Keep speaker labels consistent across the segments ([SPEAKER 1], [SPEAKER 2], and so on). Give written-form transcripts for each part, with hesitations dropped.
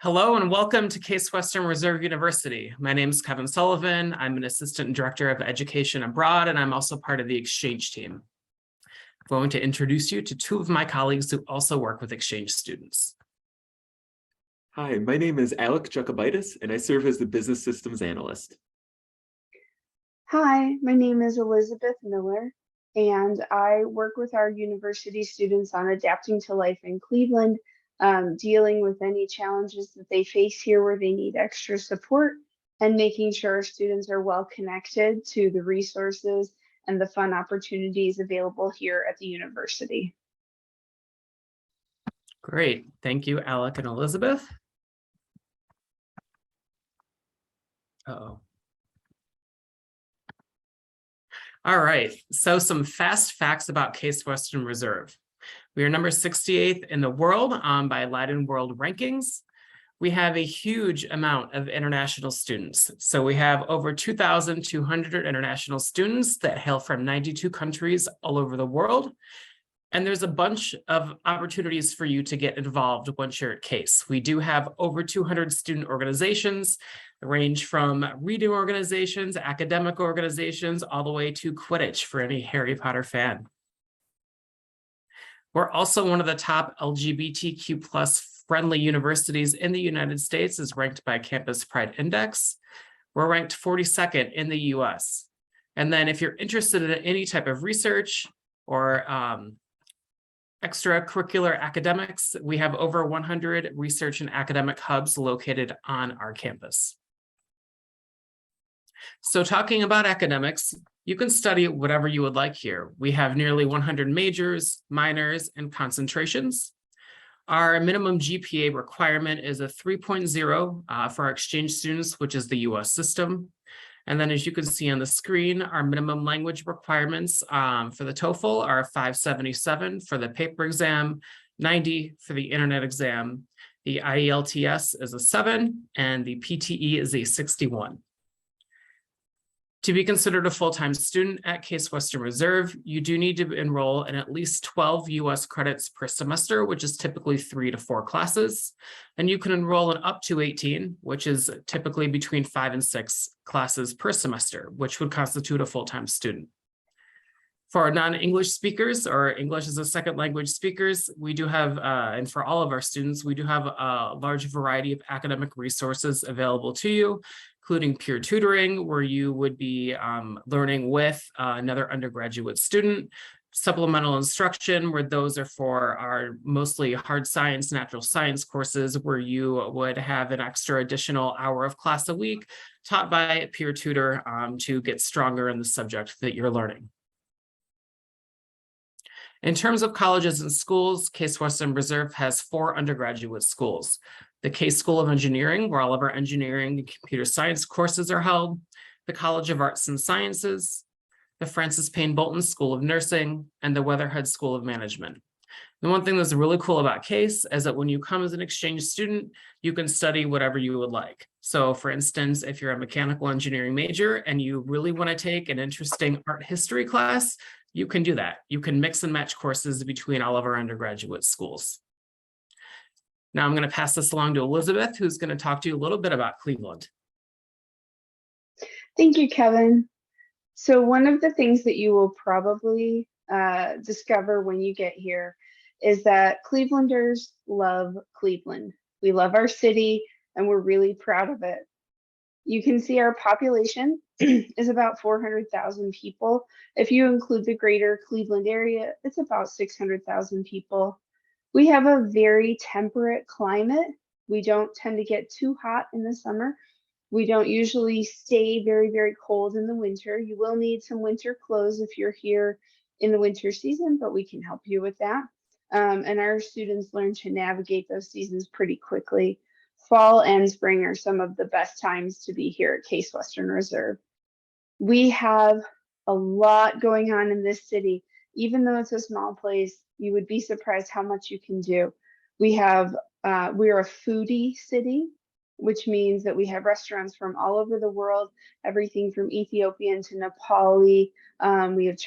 [SPEAKER 1] Hello and welcome to Case Western Reserve University. My name is Kevin Sullivan. I'm an Assistant Director of Education Abroad, and I'm also part of the exchange team. I'm going to introduce you to two of my colleagues who also work with exchange students.
[SPEAKER 2] Hi, my name is Alec Jacobitis, and I serve as the Business Systems Analyst.
[SPEAKER 3] Hi, my name is Elizabeth Miller, and I work with our university students on adapting to life in Cleveland, dealing with any challenges that they face here where they need extra support, and making sure our students are well connected to the resources and the fun opportunities available here at the university.
[SPEAKER 1] Great. Thank you, Alec and Elizabeth. Uh-oh. All right, so some fast facts about Case Western Reserve. We are number 68th in the world by Leiden World Rankings. We have a huge amount of international students. So we have over 2,200 international students that hail from 92 countries all over the world. And there's a bunch of opportunities for you to get involved once you're at Case. We do have over 200 student organizations that range from reading organizations, academic organizations, all the way to Quidditch for any Harry Potter fan. We're also one of the top LGBTQ plus friendly universities in the United States, as ranked by Campus Pride Index. We're ranked 42nd in the US. And then if you're interested in any type of research or extracurricular academics, we have over 100 research and academic hubs located on our campus. So talking about academics, you can study whatever you would like here. We have nearly 100 majors, minors, and concentrations. Our minimum GPA requirement is a 3.0 for our exchange students, which is the US system. And then as you can see on the screen, our minimum language requirements for the TOEFL are 577 for the paper exam, 90 for the internet exam. The IELTS is a 7, and the PTE is a 61. To be considered a full-time student at Case Western Reserve, you do need to enroll in at least 12 US credits per semester, which is typically 3 to 4 classes. And you can enroll in up to 18, which is typically between 5 and 6 classes per semester, which would constitute a full-time student. For our non-English speakers or English as a second language speakers, we do have, and for all of our students, we do have a large variety of academic resources available to you, including peer tutoring, where you would be learning with another undergraduate student, supplemental instruction, where those are for our mostly hard science, natural science courses, where you would have an extra additional hour of class a week taught by a peer tutor to get stronger in the subject that you're learning. In terms of colleges and schools, Case Western Reserve has 4 undergraduate schools. The Case School of Engineering, where all of our engineering and computer science courses are held, the College of Arts and Sciences, the Francis Payne Bolton School of Nursing, and the Weatherhead School of Management. The one thing that's really cool about Case is that when you come as an exchange student, you can study whatever you would like. So for instance, if you're a mechanical engineering major and you really want to take an interesting art history class, you can do that. You can mix and match courses between all of our undergraduate schools. Now I'm going to pass this along to Elizabeth, who's going to talk to you a little bit about Cleveland.
[SPEAKER 3] Thank you, Kevin. So one of the things that you will probably discover when you get here is that Clevelanders love Cleveland. We love our city and we're really proud of it. You can see our population is about 400,000 people. If you include the greater Cleveland area, it's about 600,000 people. We have a very temperate climate. We don't tend to get too hot in the summer. We don't usually stay very, very cold in the winter. You will need some winter clothes if you're here in the winter season, but we can help you with that. And our students learn to navigate those seasons pretty quickly. Fall and spring are some of the best times to be here at Case Western Reserve. We have a lot going on in this city. Even though it's a small place, you would be surprised how much you can do. We're a foodie city, which means that we have restaurants from all over the world, everything from Ethiopian to Nepali. We have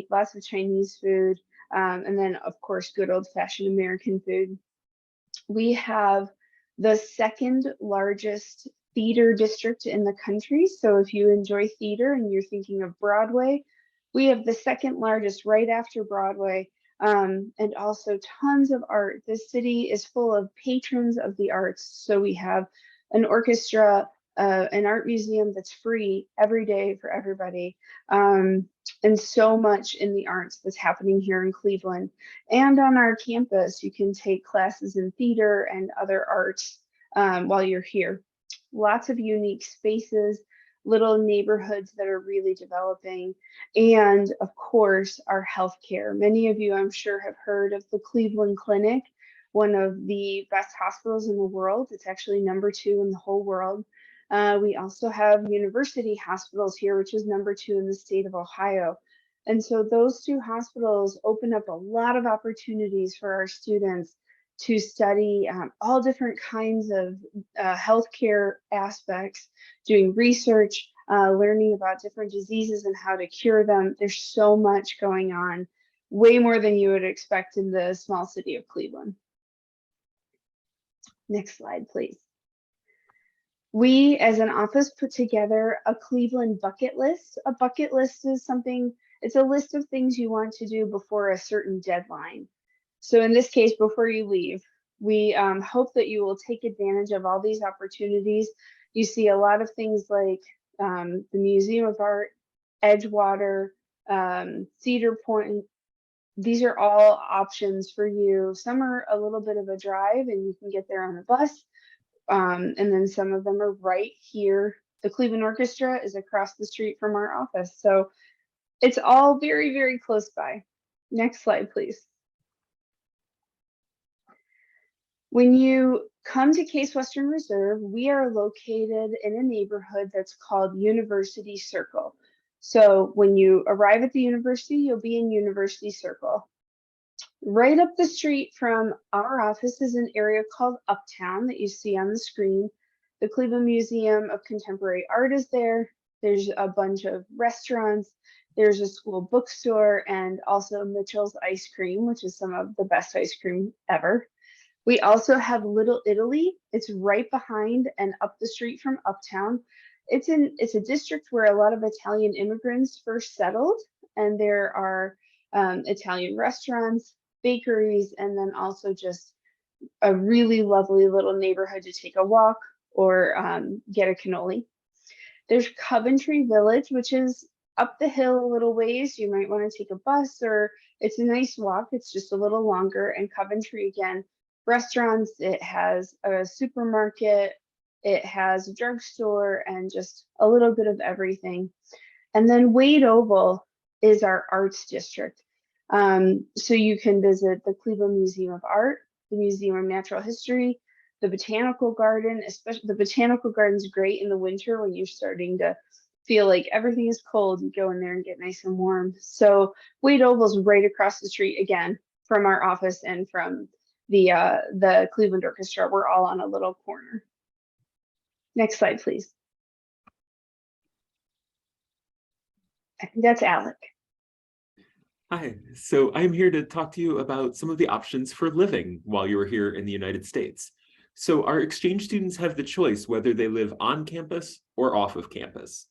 [SPEAKER 3] lots of Chinese food, and then of course, good old fashioned American food. We have the second largest theater district in the country. So if you enjoy theater and you're thinking of Broadway, we have the second largest right after Broadway, and also tons of art. This city is full of patrons of the arts. So we have an orchestra, an art museum that's free every day for everybody, and so much in the arts that's happening here in Cleveland. And on our campus, you can take classes in theater and other arts while you're here. Lots of unique spaces, little neighborhoods that are really developing, and of course, our healthcare. Many of you, I'm sure, have heard of the Cleveland Clinic, one of the best hospitals in the world. It's actually #2 in the whole world. We also have university hospitals here, which is #2 in the state of Ohio. And so those two hospitals open up a lot of opportunities for our students to study all different kinds of healthcare aspects, doing research, learning about different diseases and how to cure them. There's so much going on, way more than you would expect in the small city of Cleveland. Next slide, please. We, as an office, put together a Cleveland bucket list. A bucket list is something, it's a list of things you want to do before a certain deadline. So in this case, before you leave, we hope that you will take advantage of all these opportunities. You see a lot of things like the Museum of Art, Edgewater, Cedar Point. These are all options for you. Some are a little bit of a drive and you can get there on a bus. And then some of them are right here. The Cleveland Orchestra is across the street from our office. So it's all very, very close by. Next slide, please. When you come to Case Western Reserve, we are located in a neighborhood that's called University Circle. So when you arrive at the university, you'll be in University Circle. Right up the street from our office is an area called Uptown that you see on the screen. The Cleveland Museum of Contemporary Art is there. There's a bunch of restaurants. There's a school bookstore and also Mitchell's Ice Cream, which is some of the best ice cream ever. We also have Little Italy. It's right behind and up the street from Uptown. It's a district where a lot of Italian immigrants first settled, and there are Italian restaurants, bakeries, and then also just a really lovely little neighborhood to take a walk or get a cannoli. There's Coventry Village, which is up the hill a little ways. You might want to take a bus, or it's a nice walk. It's just a little longer. And Coventry, again, restaurants, it has a supermarket, it has a drugstore, and just a little bit of everything. And then Wade Oval is our arts district. So you can visit the Cleveland Museum of Art, the Museum of Natural History, the Botanical Garden. Especially the Botanical Garden's great in the winter when you're starting to feel like everything is cold. You go in there and get nice and warm. So Wade Oval's right across the street again from our office and from the Cleveland Orchestra. We're all on a little corner. Next slide, please. I think that's Alec.
[SPEAKER 2] Hi, so I'm here to talk to you about some of the options for living while you're here in the United States. So our exchange students have the choice whether they live on campus or off of campus.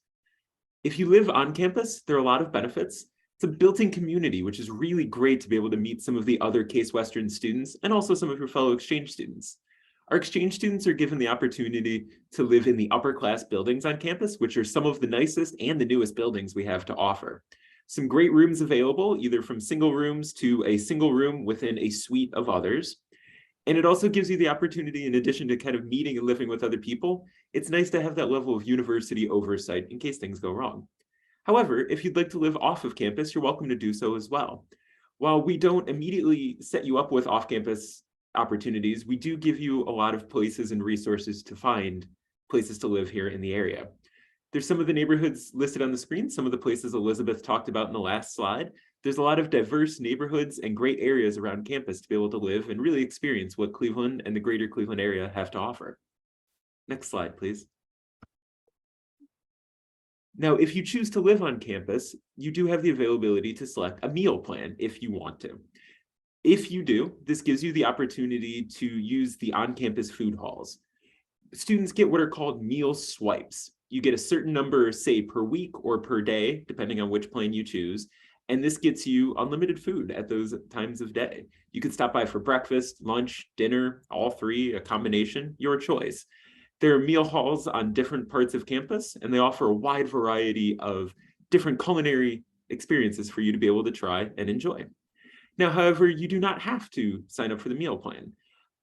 [SPEAKER 2] If you live on campus, there are a lot of benefits. It's a built-in community, which is really great to be able to meet some of the other Case Western students and also some of your fellow exchange students. Our exchange students are given the opportunity to live in the upper class buildings on campus, which are some of the nicest and the newest buildings we have to offer. Some great rooms available, either from single rooms to a single room within a suite of others. And it also gives you the opportunity, in addition to kind of meeting and living with other people, it's nice to have that level of university oversight in case things go wrong. However, if you'd like to live off of campus, you're welcome to do so as well. While we don't immediately set you up with off-campus opportunities, we do give you a lot of places and resources to find places to live here in the area. There's some of the neighborhoods listed on the screen, some of the places Elizabeth talked about in the last slide. There's a lot of diverse neighborhoods and great areas around campus to be able to live and really experience what Cleveland and the greater Cleveland area have to offer. Next slide, please. Now, if you choose to live on campus, you do have the availability to select a meal plan if you want to. If you do, this gives you the opportunity to use the on-campus food halls. Students get what are called meal swipes. You get a certain number, say, per week or per day, depending on which plan you choose. And this gets you unlimited food at those times of day. You could stop by for breakfast, lunch, dinner, all three, a combination, your choice. There are meal halls on different parts of campus, and they offer a wide variety of different culinary experiences for you to be able to try and enjoy. Now, however, you do not have to sign up for the meal plan.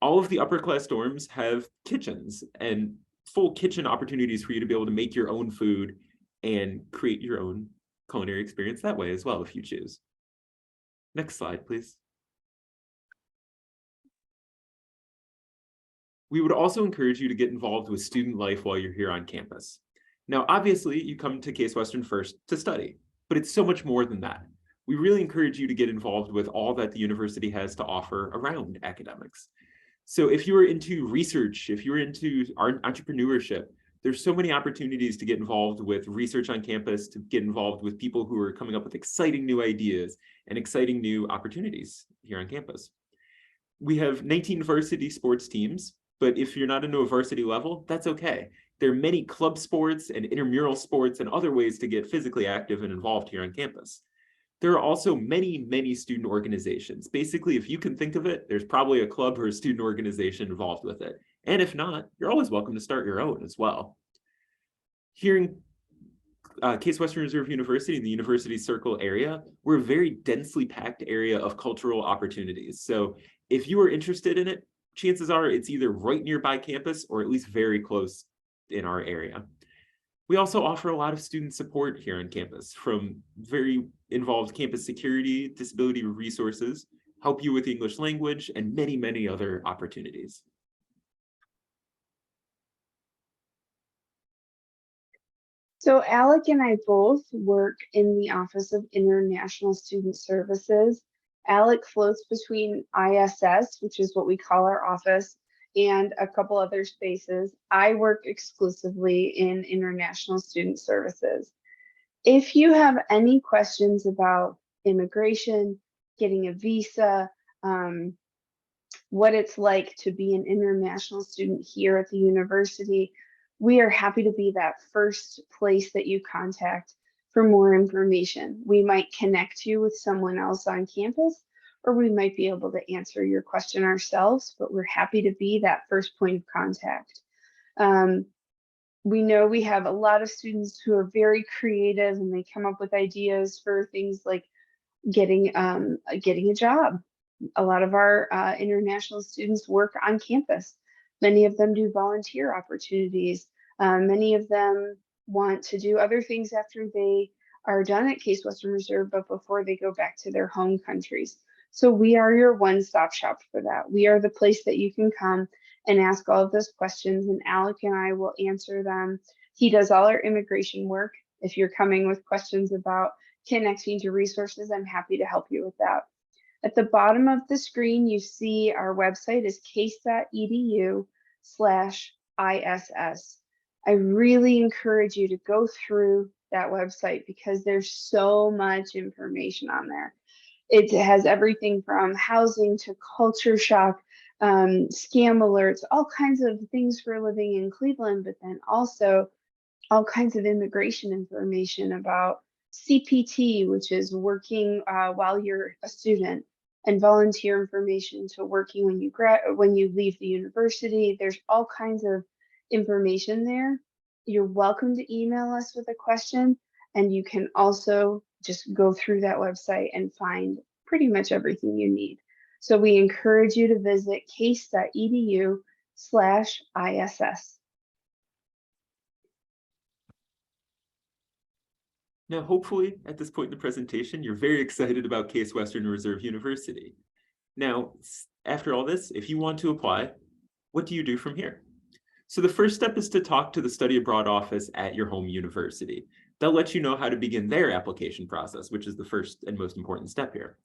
[SPEAKER 2] All of the upper class dorms have kitchens and full kitchen opportunities for you to be able to make your own food and create your own culinary experience that way as well, if you choose. Next slide, please. We would also encourage you to get involved with student life while you're here on campus. Now, obviously, you come to Case Western first to study, but it's so much more than that. We really encourage you to get involved with all that the university has to offer around academics. So if you are into research, if you're into entrepreneurship, there's so many opportunities to get involved with research on campus, to get involved with people who are coming up with exciting new ideas and exciting new opportunities here on campus. We have 19 varsity sports teams, but if you're not into a varsity level, that's okay. There are many club sports and intramural sports and other ways to get physically active and involved here on campus. There are also many, many student organizations. Basically, if you can think of it, there's probably a club or a student organization involved with it. And if not, you're always welcome to start your own as well. Here in Case Western Reserve University, in the University Circle area, we're a very densely packed area of cultural opportunities. So if you are interested in it, chances are it's either right nearby campus or at least very close in our area. We also offer a lot of student support here on campus, from very involved campus security, disability resources, help you with English language, and many, many other opportunities.
[SPEAKER 3] So Alec and I both work in the Office of International Student Services. Alec floats between ISS, which is what we call our office, and a couple other spaces. I work exclusively in International Student Services. If you have any questions about immigration, getting a visa, what it's like to be an international student here at the university, we are happy to be that first place that you contact for more information. We might connect you with someone else on campus, or we might be able to answer your question ourselves, but we're happy to be that first point of contact. We know we have a lot of students who are very creative, and they come up with ideas for things like getting a job. A lot of our international students work on campus. Many of them do volunteer opportunities. Many of them want to do other things after they are done at Case Western Reserve, but before they go back to their home countries. So we are your one-stop shop for that. We are the place that you can come and ask all of those questions, and Alec and I will answer them. He does all our immigration work. If you're coming with questions about connecting to resources, I'm happy to help you with that. At the bottom of the screen, you see our website is case.edu/ISS. I really encourage you to go through that website because there's so much information on there. It has everything from housing to culture shock, scam alerts, all kinds of things for living in Cleveland, but then also all kinds of immigration information about CPT, which is working while you're a student, and volunteer information to working when you leave the university. There's all kinds of information there. You're welcome to email us with a question, and you can also just go through that website and find pretty much everything you need. So we encourage you to visit case.edu/ISS.
[SPEAKER 2] Now, hopefully, at this point in the presentation, you're very excited about Case Western Reserve University. Now, after all this, if you want to apply, what do you do from here? So the first step is to talk to the study abroad office at your home university. They'll let you know how to begin their application process, which is the first and most important step here.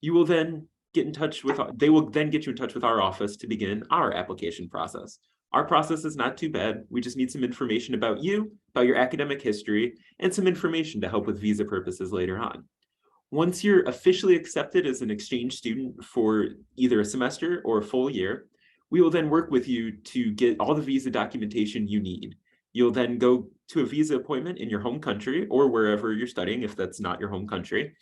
[SPEAKER 2] You will then get in touch with, they will then get you in touch with our office to begin our application process. Our process is not too bad. We just need some information about you, about your academic history, and some information to help with visa purposes later on. Once you're officially accepted as an exchange student for either a semester or a full year, we will then work with you to get all the visa documentation you need. You'll then go to a visa appointment in your home country or wherever you're studying, if that's not your home country,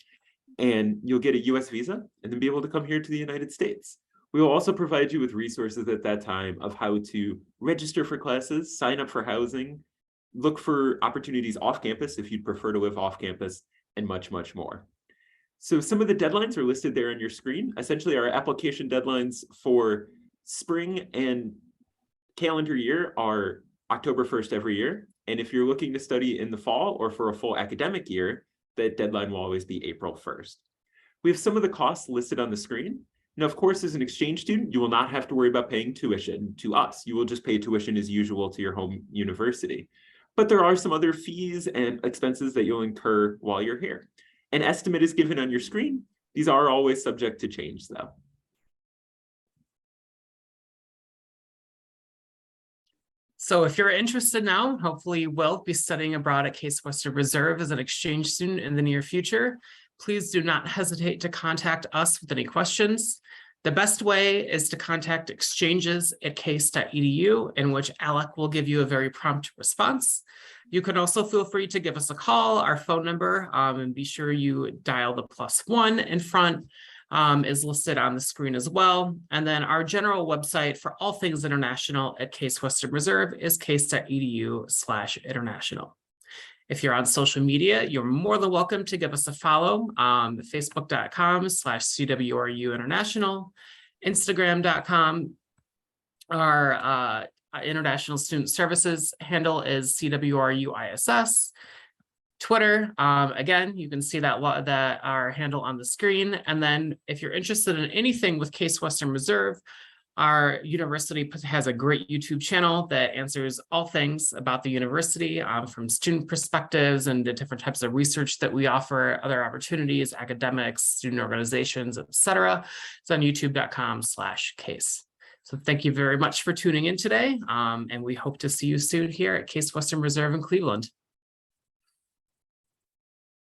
[SPEAKER 2] and you'll get a US visa and then be able to come here to the United States. We will also provide you with resources at that time of how to register for classes, sign up for housing, look for opportunities off campus if you'd prefer to live off campus, and much, much more. So some of the deadlines are listed there on your screen. Essentially, our application deadlines for spring and calendar year are October 1st every year. And if you're looking to study in the fall or for a full academic year, that deadline will always be April 1st. We have some of the costs listed on the screen. Now, of course, as an exchange student, you will not have to worry about paying tuition to us. You will just pay tuition as usual to your home university. But there are some other fees and expenses that you'll incur while you're here. An estimate is given on your screen. These are always subject to change, though.
[SPEAKER 1] So if you're interested now, hopefully you will be studying abroad at Case Western Reserve as an exchange student in the near future. Please do not hesitate to contact us with any questions. The best way is to contact exchanges@case.edu, in which Alec will give you a very prompt response. You can also feel free to give us a call. Our phone number, and be sure you dial the +1 in front, is listed on the screen as well. And then our general website for all things international at Case Western Reserve is case.edu/international. If you're on social media, you're more than welcome to give us a follow. Facebook.com/CWRU International, Instagram.com. Our International Student Services handle is CWRU ISS. Twitter, again, you can see that our handle on the screen. And then if you're interested in anything with Case Western Reserve, our university has a great YouTube channel that answers all things about the university, from student perspectives and the different types of research that we offer, other opportunities, academics, student organizations, etc. It's on youtube.com/case. So thank you very much for tuning in today. And we hope to see you soon here at Case Western Reserve in Cleveland.